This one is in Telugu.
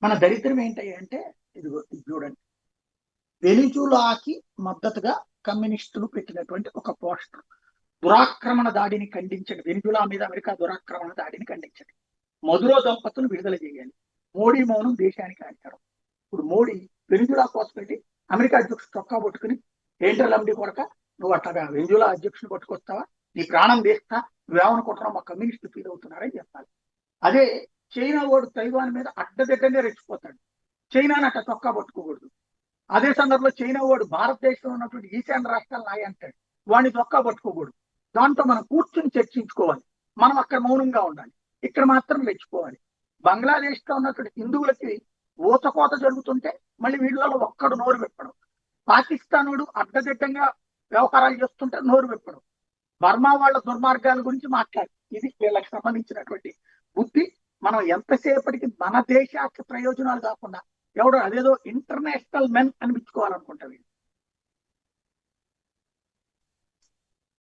మన దరిద్రం ఏంటంటే ఇదిగో ఇది చూడండి. వెనిజులాకి మద్దతుగా కమ్యూనిస్టులు పెట్టినటువంటి ఒక పోస్టర్. దురాక్రమణ దాడిని ఖండించండి, వెనిజులా మీద అమెరికా దురాక్రమణ దాడిని ఖండించండి, మధురో దంపతులు విడుదల చేయాలి, మోడీ మౌనం దేశానికి హానికరం. ఇప్పుడు మోడీ వెనిజులా కోసం పెట్టి అమెరికా అధ్యక్షుడు చొక్కా పట్టుకుని ఏంటర్ లమ్డి కొడక, నువ్వు అట్లాగా వెనిజులా అధ్యక్షుడు పట్టుకొస్తావా, నీ ప్రాణం తీస్తా, నువ్వేమనుకుంటున్నావు, మా కమ్యూనిస్టులు ఫీల్ అవుతున్నారని చెప్పాలి. అదే చైనా వాడు తైవాన్ మీద అడ్డదిడ్డంగా రెచ్చిపోతాడు, చైనాని అట్లా చొక్కా పట్టుకోకూడదు. అదే సందర్భంలో చైనా వాడు భారతదేశంలో ఉన్నటువంటి ఈశాన్య రాష్ట్రాలు నాయ అంటాడు, వాడిని చొక్కా పట్టుకోకూడదు. దాంట్లో మనం కూర్చుని చర్చించుకోవాలి, మనం అక్కడ మౌనంగా ఉండాలి, ఇక్కడ మాత్రం రెచ్చిపోవాలి. బంగ్లాదేశ్ లో ఉన్నటువంటి హిందువులకి ఊచకోత జరుగుతుంటే మళ్ళీ వీళ్ళలో ఒక్కడు నోరు విప్పడం, పాకిస్తానుడు అడ్డదిడ్డంగా వ్యవహారాలు చేస్తుంటే నోరు విప్పడం, బర్మా వాళ్ళ దుర్మార్గాల గురించి మాట్లాడు. ఇది వీళ్ళకి సంబంధించినటువంటి బుద్ధి. మనం ఎంతసేపటికి మన దేశానికి ప్రయోజనాలు కాకుండా ఎవడో అదేదో ఇంటర్నేషనల్ మెన్ అనిపించుకోవాలనుకుంటారు.